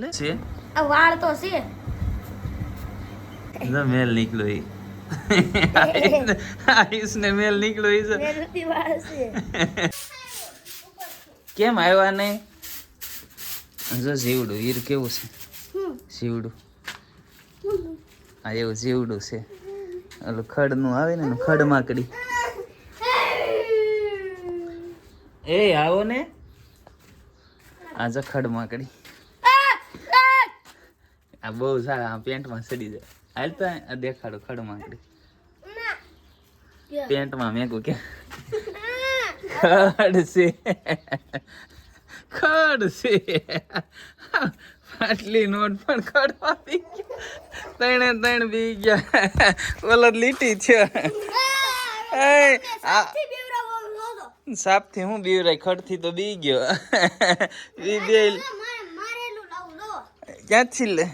લે છે આ વાળ તો છે મેલ નીકળ્યો ઈ આયુષ ને મેલ નીકળ્યો ઈ મેલતી વાળ છે કેમ આવ્યા નહીં જો જીવડું ઈર કેવું છે જીવડું આ એવું જીવડું છે ઓલું ખડ નું આવે ને એનું ખડ માકડી એ આવો ને આ જો ખડ માકડી આ બહુ સારા આ પેન્ટમાં સડી જાય હાલ તો આ દેખાડો ખડ માકડી પેન્ટમાં મેકું કે ખડ છે ખડ છે આટલી નોટ પણ ખડવા બી ગયા ત્રણે બી ગયા ઓલો લીટી છે સાપ થી હું બીવરાય ખડ થી તો બી ગયો બી બે ક્યાંથી લે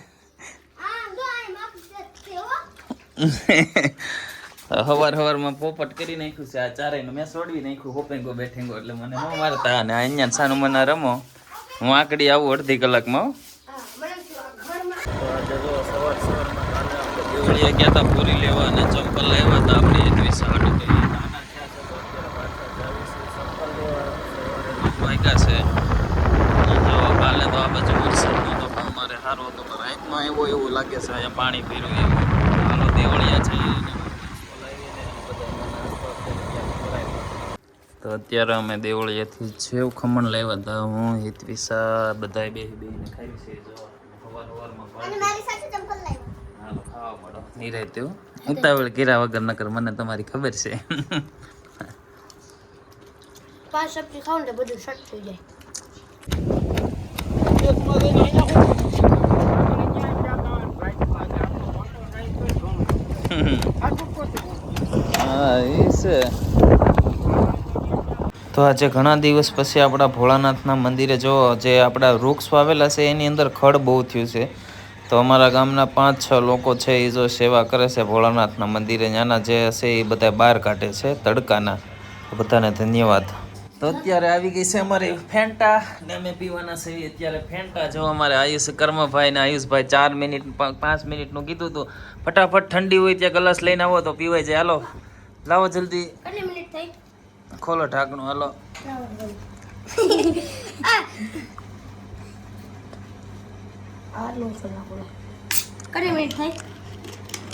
હવાર માં પોપટ કરી નાખ્યું છે આ ચારે મેં છોડવી નાખ્યું હોપેંગો બેઠેંગો એટલે મને ન મારતા અને અહીંયા સાનું મને રમો હું આકડી આવું અડધી કલાકમાં દેવળિયા ગયા હતા પૂરી લેવા અને ચંપલ લાવ્યા હતા આપણે 21 હાટું કરી વાગ્યા છે જો કાલે તો આ બાજુ વરસાદ નહોતો પણ મારે સારો હતો પણ રાતમાં એવું લાગે છે અહીંયા પાણી પીરું એવું હાલો દેવળિયા છે તો અત્યારે અમે દેવળિયાથી જેવ ખમણ લાવ્યા હતા હું હિતવિસા બધાય બેહીને ખાઈ છે જો હવારમાં હાલો ખાવા મળો નિરાતે ઉતાવળ કર્યા વગર નકર મને તમારી ખબર છે 5 સબ્જી ખાવ ને બધું શટ થઈ જાય હા એ છે તો આજે ઘણા દિવસ પછી આપણા ભોળાનાથના મંદિરે જો જે આપણા વૃક્ષ વાવેલા છે એની અંદર ખડ બહુ થયું છે તો અમારા ગામના 5-6 લોકો છે એ જો સેવા કરે છે ભોળાનાથના મંદિરે ત્યાંના જે હશે એ બધા બહાર કાઢે છે તડકાના બધાને ધન્યવાદ તો અત્યારે આવી ગઈ છે અમારી ફેન્ટા ને અમે પીવાના છે અત્યારે ફેન્ટા જો અમારે આયુષ કર્મભાઈ ને આયુષભાઈ 4 મિનિટ 5 મિનિટનું કીધું હતું ફટાફટ ઠંડી હોય ત્યાં ગ્લાસ લઈને આવો તો પીવાય જાય હાલો લાવો જલ્દી કેટલી મિનિટ થઈ ખોલો ઢાંકણું હાલો કેટલી મિનિટ થઈ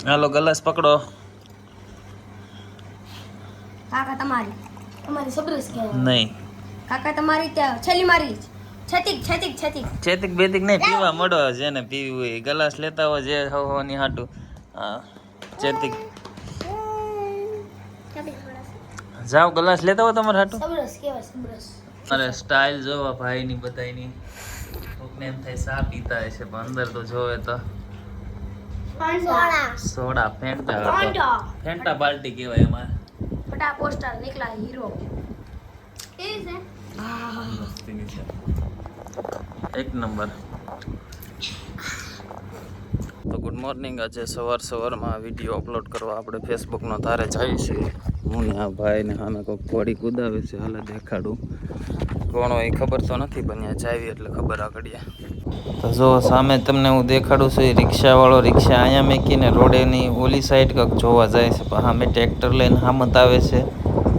હાલો ગ્લાસ પકડો કાકા તમારી સબરસ કે નહીં કાકા તમારી ત્યાં છેલ્લી મારી છેતિક બેતિક નહીં પીવા મળો જેને પીવું હોય ગ્લાસ લેતા હોય જે હવાની હાટું હા ચેતિક જાઓ ગ્લાસ લેતા હો તમારે હાટું અરે સ્ટાઇલ જોવા ભાઈની બધાની કોકને એમ થાય સા પીતા હશે પણ અંદર તો જોવે તો સોડા ફેન્ટા બાલ્ટી કહેવાય અમારે ફટા પોસ્ટર નીકળા હીરો એક નંબર તો ગુડ મોર્નિંગ આજે સવારમાં વિડીયો અપલોડ કરવા આપણે ફેસબુકનો ધારે જઈએ છીએ હું ને આ ભાઈ ને સામે કોઈક ઘોડી કુદાવે છે હાલે દેખાડું કોણ હોય ખબર તો નથી પણ ત્યાં જાવી એટલે ખબર આગળ્યા તો જો સામે તમને હું દેખાડું છું એ રિક્ષાવાળો રિક્ષા અહીંયા મેકીને રોડેની ઓલી સાઈડ કંઈક જોવા જાય છે પણ સામે ટ્રેક્ટર લઈને હામત આવે છે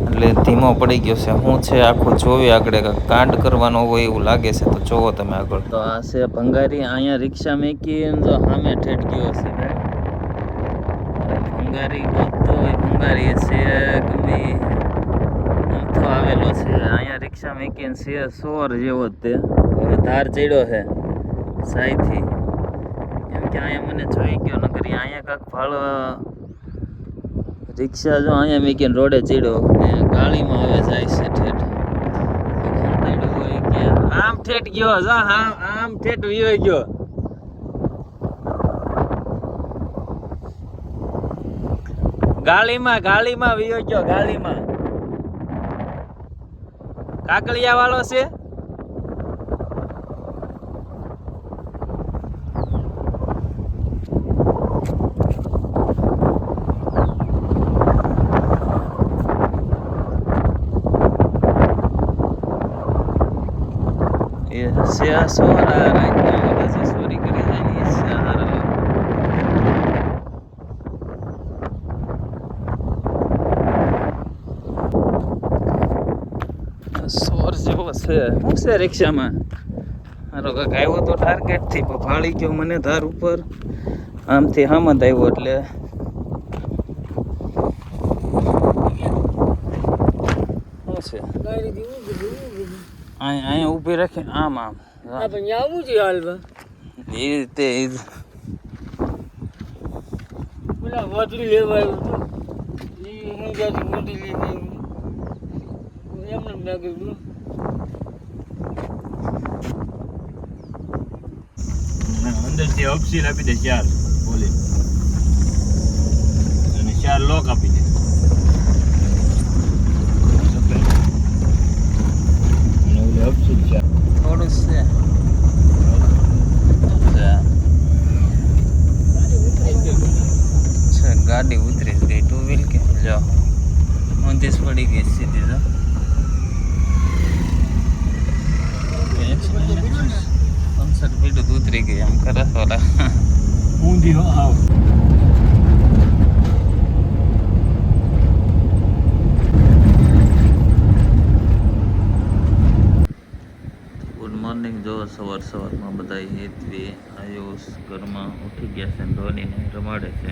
એટલે ધીમો પડી ગયો છે હું છે આખું જોવી આગળ કંઈક કાંડ કરવાનો હોય એવું લાગે છે તો જોવો તમે આગળ તો આ છે ભંગારી અહીંયા રિક્ષા મેકીને જો સામે ઠેઠ ગયો છે ભંગારી ગોતતો હોય ભંગારી છે ગમે અમથો આવેલો છે અહીંયા રિક્ષા મેકીને છે સોર જેવો જ તે હવે ધાર ચડ્યો છે સાઈથી એમ કે અહીંયા મને જોઈ ગયો નકરી અહીંયા કાંક ફાળ રિક્ષા જો અહીંયા મેકીને રોડે ચડ્યો ને ગાળીમાં હવે જાય છે ઠેઠ હોય કે આમ ઠેઠ ગયો જા હા આમ ઠેઠ વિયો ગયો ગાળીમાં વિયો ગયો ગાળીમાં કાકડિયા વાળો છે એ સોરા રાઈટના બધા ચોરી કરી જાય ને હારા સોર જેવો છે શું છે રિક્ષામાં મારો કાંઈક આવ્યો તો ટાર્ગેટથી પણ ફાળી ગયો મને ધાર ઉપર આમથી હામત આવ્યો એટલે શું છે અહીંયા ઊભી રાખી આમ આમ એ રીતે વાતરી લેવા મોટી લેવા એમને મેં કીધું અંદરથી અપસીલ આપી દે 4 બોલે અને 4 લોક આપી દે અને ઓલે અપસીલ 4 થોડું છે ગાડી ઉતરી ગઈ 2 વ્હીલ કે જાઓ 29 પડી ગઈ સીધી જો 65 સ્પીડ ઉતરી ગઈ આમ કરે થોડા ઊંધી હો આવ ગુડ મોર્નિંગ જો સવારમાં બધા હેતવી આયુષ ઘરમાં ઉઠી ગયા છે ધોનીને રમાડે છે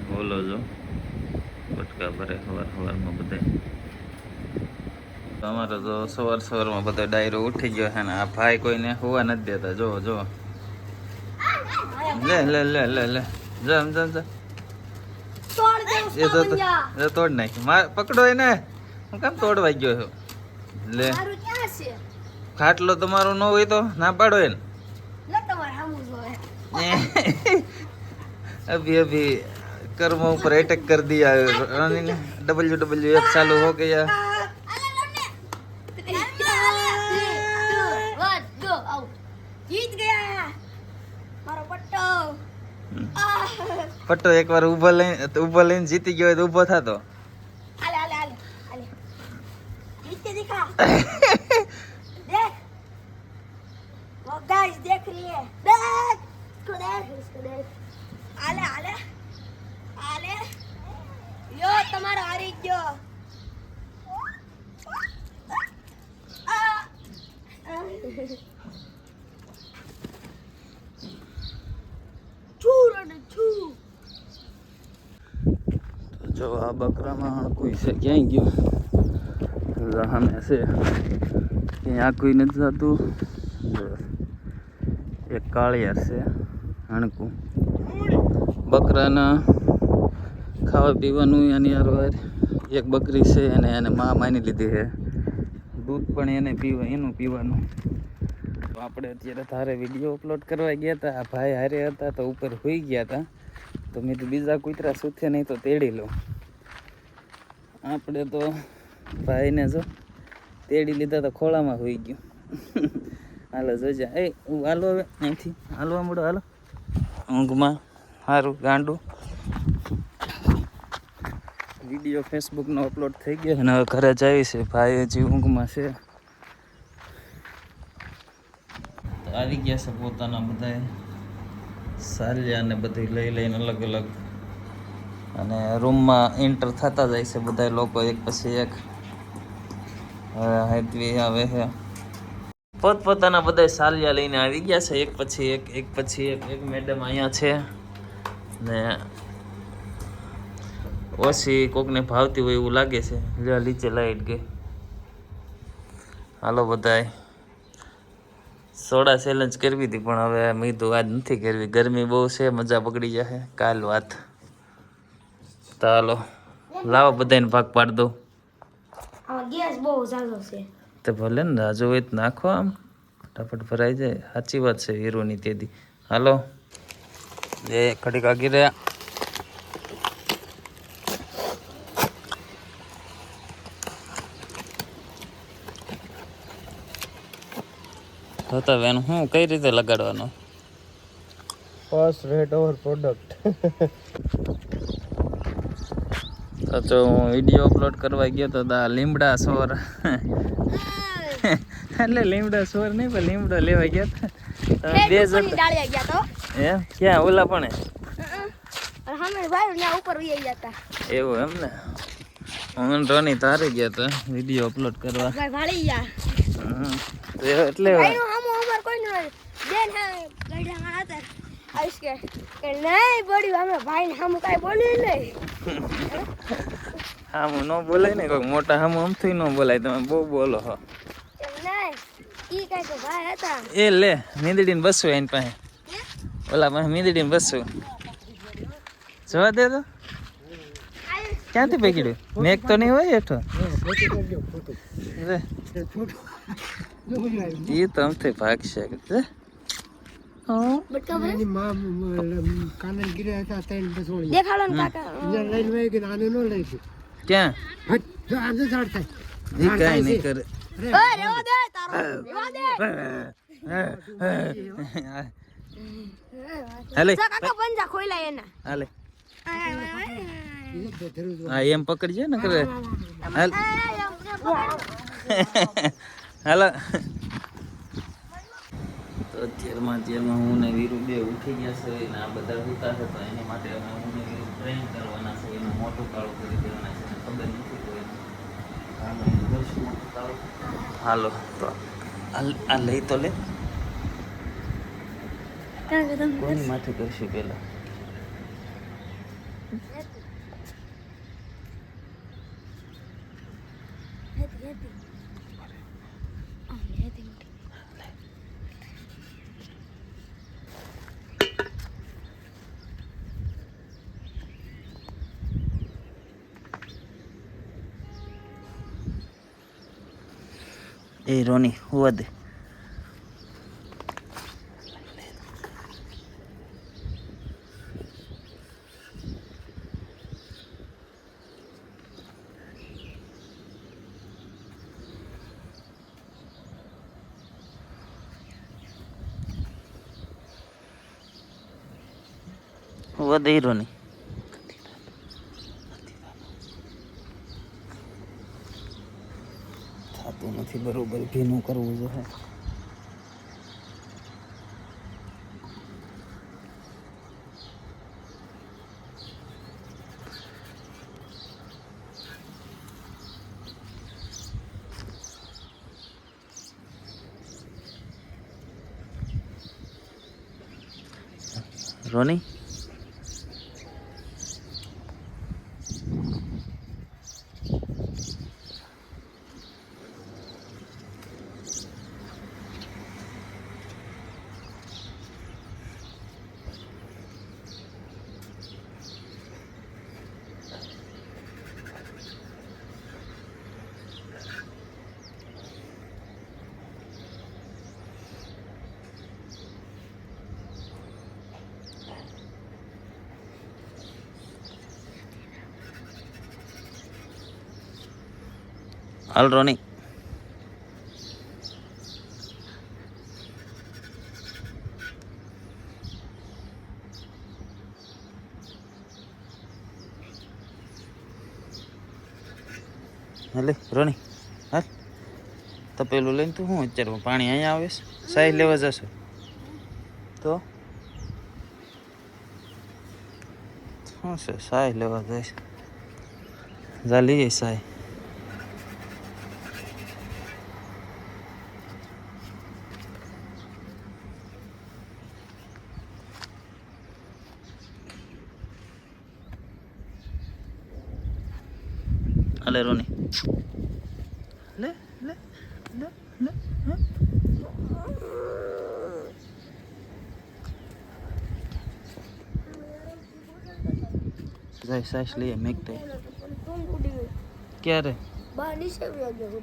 બોલો જો બટકા ભરે સવારમાં બધા અમારે તો સવારમાં બધા ડાયરો ઉઠી ગયો છે ને આ ભાઈ કોઈને હોવા નથી દેતા જો જો લે લે લે લે લે જમ જમ જમ એ તોડ નાખી પકડો એને હું કેમ તોડવા ગયો છો લે ખાટલો તમારો ન હોય તો ના પાડો એને अभी कर्म ऊपर अटैक कर दिया WWF चालू हो गया पट्टो एक बार ऊभा लઈને જીતી ગયો તો ઊભો થાતો गाइस देख लिए देख इसको देख आले आले आले यो તમારો હારી ગયો જો આ બકરામાં કોઈ છે ક્યાંય ગયો સામે છે ક્યાં કોઈ નથી જતું એક કાળિયાર છે હણકું બકરાના ખાવા પીવાનું એની હારવાર એક બકરી છે અને એને માં માની લીધી છે દૂધ પણ એને એનું પીવાનું તો આપણે અત્યારે તારે વિડીયો અપલોડ કરવા ગયા હતા આ ભાઈ હારે હતા તો ઉપર હોઈ ગયા હતા તો મેં તો બીજા કૂતરા સૂથે નહીં તો તેડી લઉં આપણે તો ભાઈને જો તેડી લીધા તો ખોળામાં હોઈ ગયું હાલો જોજા એ હાલો હવે અહીંથી હાલવા મળો હાલો ઊંઘમાં સારું ગાંડું વિડીયો ફેસબુકનો અપલોડ થઈ ગયો અને હવે ઘરે જાય છે ભાઈ હજી ઊંઘમાં છે તો આવી ગયા છે પોતાના બધા સાલિયા ને બધું લઈને અલગ અલગ અને રૂમમાં એન્ટર થતા જાય છે બધા લોકો એક પછી એક હેતવી આવે છે પોતપોતાના બધા સાલિયા લઈને આવી ગયા છે એક પછી એક મેડમ અહીંયા છે ને ઓછી કોકને ભાવતી હોય એવું લાગે છે નીચે લાઈટ ગઈ હાલો બધાય સોડા ચેલેન્જ કરવી હતી પણ હવે મેં તો આજ નથી કરવી ગરમી બહુ છે મજા બગડી જશે કાલ વાત તો હાલો લાવો બધાને ભાગ પાડ દો ગેસ બહુ ઝાઝો છે તો ભલે ને રાજો હોય તો નાખો આમ ફટાફટ ભરાઈ જાય સાચી વાત છે હીરોની તેદી હાલો એ ખડી કાગી રહ્યા હતા વેન હું કઈ રીતે લગાડવાનો ફર્સ્ટ રેટ ઓવર પ્રોડક્ટ તો હું વિડીયો અપલોડ કરવા ગયો તો લીમડા સોર એટલે લીમડો સોર નહીં પણ લીમડો લેવા ગયા હતા તમે બે જણ ડાળિયા ગયા તો એમ ક્યાં ઓલા પણ અમે ભાઈ ત્યાં ઉપર વહી ગયા હતા એવું એમ ને હું રોની તારે ગયા હતા વિડીયો અપલોડ કરવા ભાઈ ભાળી ગયા એટલે ભાઈનું હામું અમાર કોઈ ન બેન હે ગઈડા હતા આઈસ કે નહીં બોલ્યું અમે ભાઈને હામું કાઈ બોલ્યું નહીં હામું ન બોલાય ને કોઈ મોટા હામું આમથી ન બોલાય તમે બહુ બોલો હો એમ નહીં ઈ કઈ તો ભાઈ હતા એ લે મીંદડીને બસવું એની પાસે ઓલા પાસે મીંદડીને બસવું જોવા દે તો ક્યાંથી પકડ્યું મેઘ તો નહીં હોય હેઠો એ તો આમથી ભાગશે દેખાડો ને કાકા ક્યાં એ કાંઈ નહીં કરે ઓય રેવા દે તારો રેવા દે હાલે કાકા પંજા ખોઈલા એના હાલે હા એમ પકડજે ને કરે હાલ હાલો તો અત્યારમાં હું ને વીરુ બે ઉઠી ગયા છે ને આ બધા ઉતા છે તો એની માટે અમે હું ને વીરુ ટ્રેન કરવાના છે એનું મોટું કાળું કરી દેવાના છે ખબર નથી કોઈ હાલો તો આ લઈ તો લે કોની માથે કરશું પેલા એ રોની હુવા દે હુવા દે રોની થતું નથી બરોબર ભીનું કરવું જોઈએ રોની હાલ રોની હાલે રોની હાલ તો પેલું લઈને તું શું અત્યારે પાણી અહીંયા આવે છે સાહી લેવા જશો તો શું છે સાહી લેવા જઈશ જા લઈ જઈશ સાહી હાલે રોની લે લે લે લે જાય સાસ લઈએ મેઘતે ક્યારે બહાર નીચે વ્યો ગયો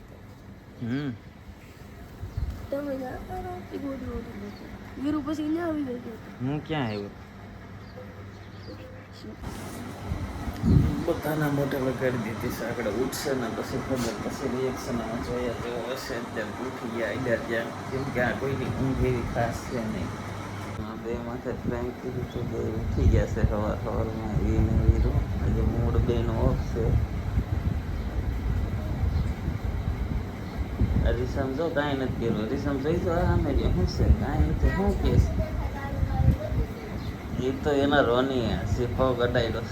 તમે વીરુ પછી ના આવી ગયો હું ક્યાં આવ્યો બધાના મોઢે લગાડી દીધી છે આગળ ઉઠશે ને પછી ખબર પછી રિએક્શન આમાં જોયા જેવો હશે ત્યારે ઉઠી ગયા આઈડા ત્યાં કેમ કે આ કોઈની ઊંઘ એવી ખાસ છે નહીં બે માથે પ્રેન્ક કીધું તો બે ઉઠી ગયા છે સવારમાં વીને વીરો આજે મૂડ બેનો ઓફ છે રીસમ જો કાંઈ નથી કર્યું રીસમ જોઈ તો આમે જે શું છે કાંઈ નથી શું કેસ એ તો એના રોની સિફો કઢાયેલો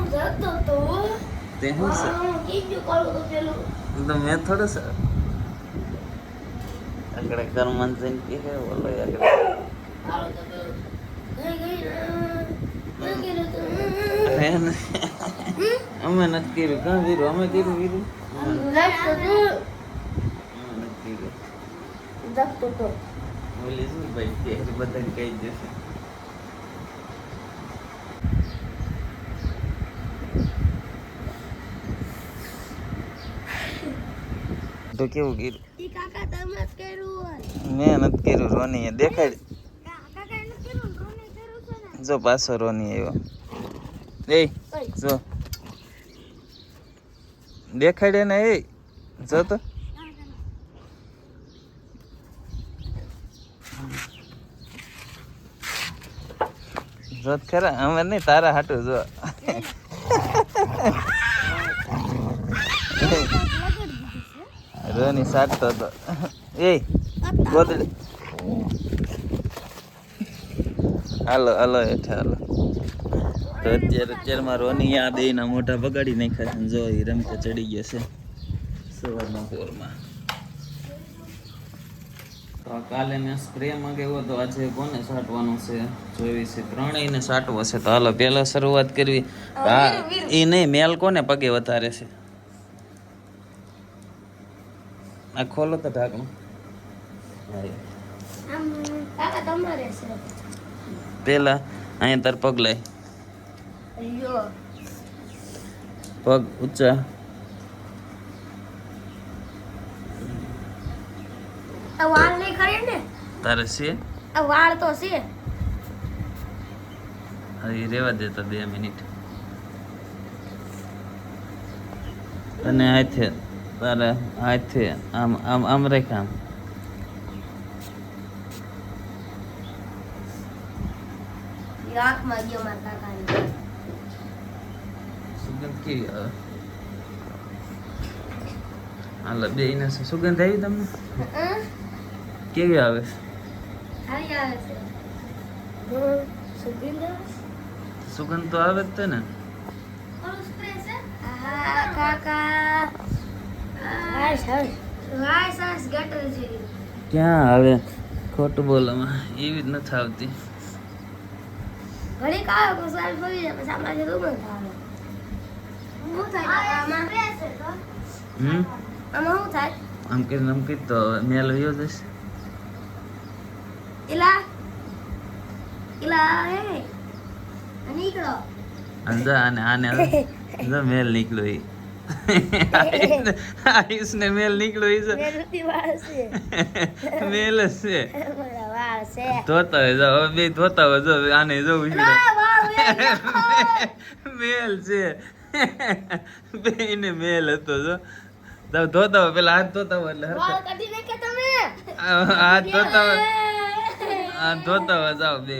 જતો તો તે શું છે કીધું કરું તો પેલું તો મેં થોડું છે આગળ કર્મન જઈને કે બોલો આગળ હાલો તો પેલું ગઈ અમે નથી કર્યું કાં વીરું અમે કર્યું વીરું જતો તો બોલી શું ભાઈ કે બધાને કહી જશે તો કેવું કર્યું ઈ કાકા તમે જ કર્યું મેં નથી કર્યું રોની દેખાડ કાકા એને કર્યું કોને કર્યું છે ને જો પાછો રોની આવ્યો એ જો દેખાડે ને એ જો તો જોત ખરા અમે નહીં તારા હાટું જો રોની સાટતો હતો એ ગોદડી હાલો હાલો હેઠે હાલો તો અત્યારમાં રોની યાદ એના મોઢા બગાડી નાખ્યા છે જો એ રમતે ચડી ગયા છે સવારના પોરમાં તો કાલે મેં સ્પ્રે મંગાવ્યો તો આજે કોને છાંટવાનું છે જોઈ છે ત્રણેયને છાંટવો છે તો હાલો પહેલા શરૂઆત કરવી હા એ નહીં મેલ કોને પગે વધારે છે આ ખોલો તો ઢાંકણું આમ કાકા તમારે છે પેલા અહીંયા તાર પગ લાય અయ్యో પગ ઊંચા આ વાળ નહીં કરે ને તારે છે આ વાળ તો છે હવે રેવા દેતો 2 મિનિટ અને હાથે તારે હાથે આમ આમ આમ રાખ આમ આંખમાં ગયો મારા કાકાની સુગંધ કેવી આવે હાલો બે ને સુગંધ આવી તમને કેવી આવે આવી આવે છે સુગંધ સુગંધ તો આવે જ તે ને કોણ સ્પ્રે છે આ કાકા હાય સાસ ગટર છે ક્યાં આવે ખોટું બોલવામાં એવી જ નથી આવતી ઘણી કાયો કો સાલ પડી જાય પછી આમાં જે રૂમન થાય શું થાય આમાં હમ આમાં શું થાય આમ કે તો મેલ વયો જશે ઇલા હે નીકળો અંદા આને આને જો મેલ નીકળ્યો ઈ આયુષ ને મેલ નીકળ્યો ઈ મેરુતી વાળ છે મેલ જ છે મારા વાળ છે ધોતા હોય જો હવે બે ધોતા હોય જો આને જો ઉછળે આ વાળ મેલ છે બે ને મેલ હતો જો તો ધોતા હોય પેલા હાથ ધોતા હોય એટલે વાળ કાઢી નાખે તમે હાથ ધોતા હોય હાથ ધોતા હોય જાઓ બે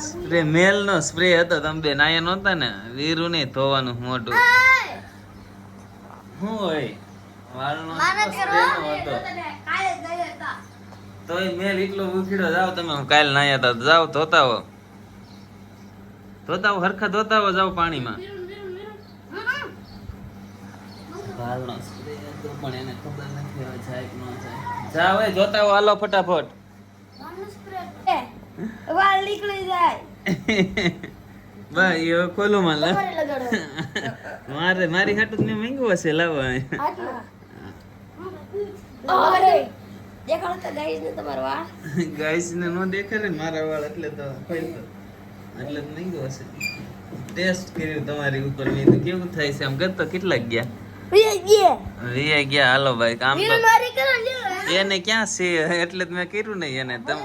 સ્પ્રે મેલ નો સ્પ્રે હતો તમે બે નાયા નહોતા ને વીરુ ને ધોવાનું મોઢું શું હોય વાળનો સ્પ્રે નો હતો કાલે ગયે હતા તોય મેલ એટલો ઉખીડો જાવ તમે કાલ નાયા હતા જાવ ધોતા હો હરખા ધોતા હો જાવ પાણીમાં વાળનો સ્પ્રે હતો પણ એને ખબર નથી હવે જાય કે ન જાય જાવ એ જોતા હો હાલો ફટાફટ વાળ નીકળી જાય ભાઈ એ ખોલો માં લે તમારે લગાડો મારી હાટું મેં માંગ્યું હશે લાવો હાથમાં અરે દેખાડો તો ગાઈસ ને તમારો વાળ ગાઈસ ને નો દેખાડે ને મારા વાળ એટલે તો ખોલતો એટલે જ માંગ્યું હશે ટેસ્ટ કર્યું તમારી ઉપર મેં તો કેવું થાય છે આમ કરતો કેટલા ગયા વીઆઈ ગયા હાલો ભાઈ કામ તો મારી કરો ને એને ક્યાં છે એટલે જ મેં કર્યું નહીં એને તમે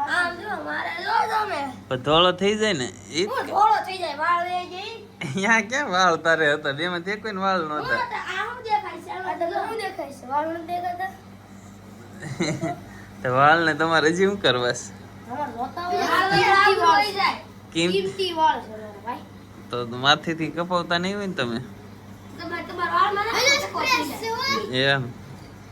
આમ જો મારે જો તમે પણ ધોળો થઈ જાય ને એ હું થોડો થઈ જાય વાળ લઈ જઈ અહીંયા ક્યાં વાળ તારે હતા બે માંથી કોઈ વાળ નહોતા આ હું દેખાય છે આ તો હું દેખાય છે વાળ નથી દેખાતા તો વાળ ને તમારે હજી શું કરવા છે અમાર જોતા હોય વાળ જાય કિંમતી કિંમતી વાળ છે મારા ભાઈ તો માથેથી કપાવતા નહીં હોય ને તમે તમારે તમારા વાળમાં ના એમ